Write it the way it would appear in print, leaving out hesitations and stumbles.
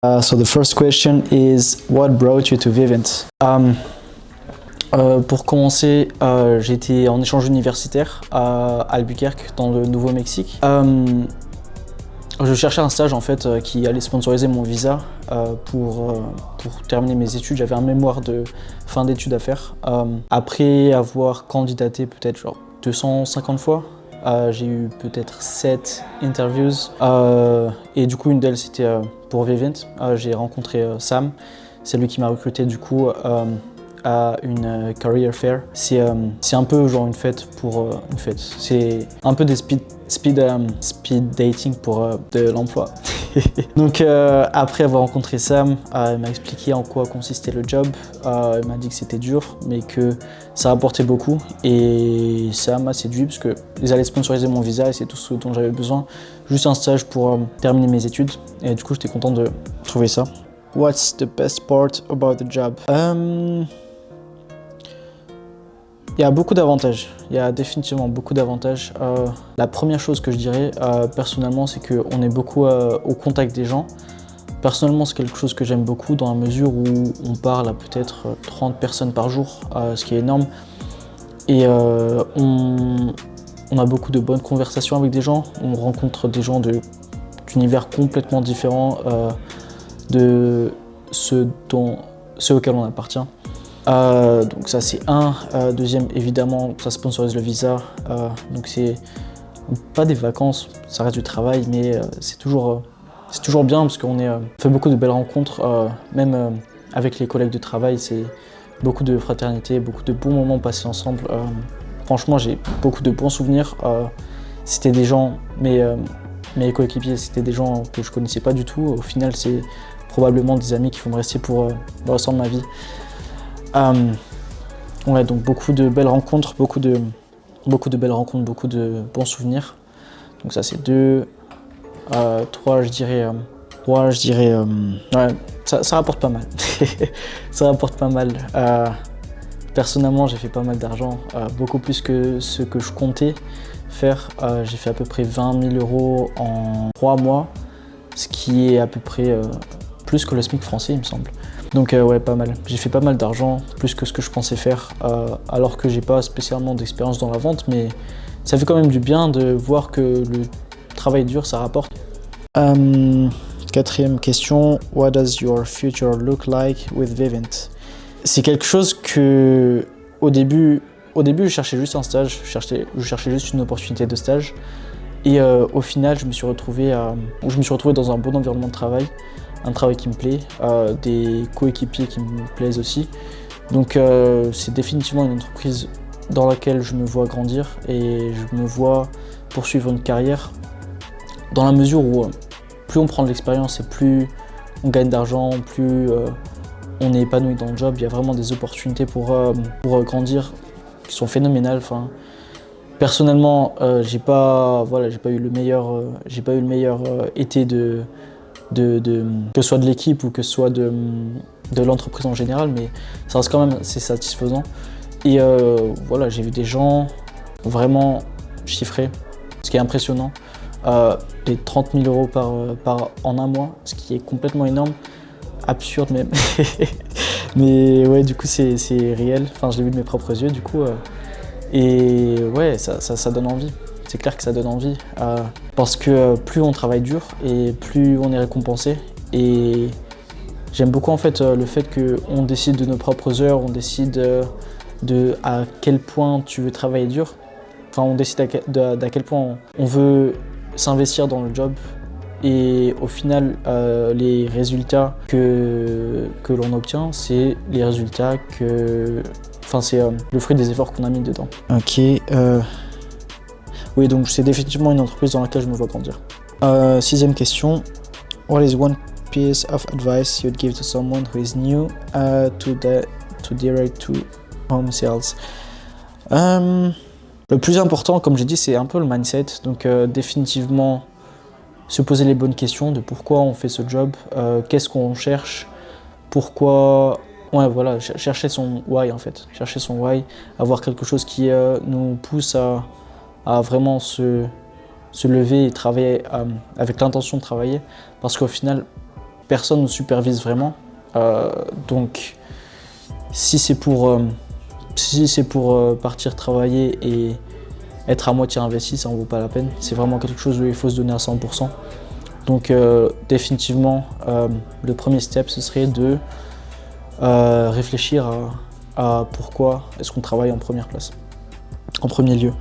So the first question is, what brought you to Vivint? Pour commencer, j'étais en échange universitaire à Albuquerque, dans le Nouveau-Mexique. Je cherchais un stage en fait qui allait sponsoriser mon visa pour terminer mes études. J'avais un mémoire de fin d'études à faire. Après avoir candidaté peut-être genre 250 fois, j'ai eu peut-être 7 interviews et du coup une d'elles c'était pour Vivint. J'ai rencontré Sam, c'est lui qui m'a recruté du coup à une career fair. C'est un peu genre une fête pour une fête. C'est un peu des speed dating pour de l'emploi. Donc après avoir rencontré Sam, il m'a expliqué en quoi consistait le job. Il m'a dit que c'était dur, mais que ça apportait beaucoup. Et ça m'a séduit parce qu'ils allaient sponsoriser mon visa et c'est tout ce dont j'avais besoin. Juste un stage pour terminer mes études. Et du coup, j'étais content de trouver ça. What's the best part about the job? Il y a beaucoup d'avantages, il y a définitivement beaucoup d'avantages. La première chose que je dirais personnellement, c'est qu'on est beaucoup au contact des gens. Personnellement, c'est quelque chose que j'aime beaucoup dans la mesure où on parle à peut-être 30 personnes par jour, ce qui est énorme. Et on a beaucoup de bonnes conversations avec des gens, on rencontre des gens d'univers complètement différents de ceux auxquels on appartient. Donc ça c'est un. Deuxième, évidemment, ça sponsorise le visa. Donc c'est pas des vacances, ça reste du travail, mais c'est toujours bien parce qu'on fait beaucoup de belles rencontres, même avec les collègues de travail. C'est beaucoup de fraternité, beaucoup de bons moments passés ensemble. Franchement, j'ai beaucoup de bons souvenirs. C'était des gens, mes coéquipiers, c'était des gens que je connaissais pas du tout. Au final, c'est probablement des amis qui vont me rester pour le restant de ma vie. Ouais, donc beaucoup de belles rencontres, beaucoup de bons souvenirs. Donc ça c'est 2. 3, je dirais. Ouais, ça rapporte pas mal. Ça rapporte pas mal. Personnellement, j'ai fait pas mal d'argent, beaucoup plus que ce que je comptais faire. J'ai fait à peu près 20 000 € en 3 mois, ce qui est à peu près plus que le SMIC français, il me semble. Donc ouais, pas mal. J'ai fait pas mal d'argent, plus que ce que je pensais faire, alors que j'ai pas spécialement d'expérience dans la vente, mais ça fait quand même du bien de voir que le travail dur, ça rapporte. Quatrième question, what does your future look like with Vivint? C'est quelque chose que, au début, je cherchais juste un stage, je cherchais juste une opportunité de stage, et au final, je me suis retrouvé dans un bon environnement de travail. Un travail qui me plaît, des coéquipiers qui me plaisent aussi. Donc c'est définitivement une entreprise dans laquelle je me vois grandir et je me vois poursuivre une carrière dans la mesure où plus on prend de l'expérience et plus on gagne d'argent, plus on est épanoui dans le job. Il y a vraiment des opportunités pour grandir qui sont phénoménales. Enfin, personnellement, j'ai pas eu le meilleur été que ce soit de l'équipe ou que ce soit de l'entreprise en général, mais ça reste quand même assez satisfaisant. Et voilà, j'ai vu des gens vraiment chiffrés, ce qui est impressionnant. Des 30 000 € en un mois, ce qui est complètement énorme, absurde même. Mais ouais, du coup c'est réel, enfin je l'ai vu de mes propres yeux du coup. Et ouais, ça donne envie. C'est clair que ça donne envie, parce que plus on travaille dur et plus on est récompensé. Et j'aime beaucoup en fait le fait qu'on décide de nos propres heures, on décide de à quel point tu veux travailler dur. Enfin, on décide d'à quel point on veut s'investir dans le job. Et au final, les résultats que l'on obtient, c'est les résultats c'est le fruit des efforts qu'on a mis dedans. Ok. Oui, donc c'est définitivement une entreprise dans laquelle je me vois grandir. Sixième question. What is one piece of advice you'd give to someone who is new to direct to home sales? Le plus important, comme j'ai dit, c'est un peu le mindset. Donc définitivement se poser les bonnes questions de pourquoi on fait ce job, qu'est-ce qu'on cherche, pourquoi. Ouais, voilà, chercher son why en fait. Chercher son why, avoir quelque chose qui nous pousse à vraiment se lever et travailler avec l'intention de travailler, parce qu'au final, personne nous supervise vraiment. Donc si c'est pour partir travailler et être à moitié investi, ça en vaut pas la peine. C'est vraiment quelque chose où il faut se donner à 100%. Donc définitivement, le premier step, ce serait de réfléchir à pourquoi est-ce qu'on travaille en première place, en premier lieu.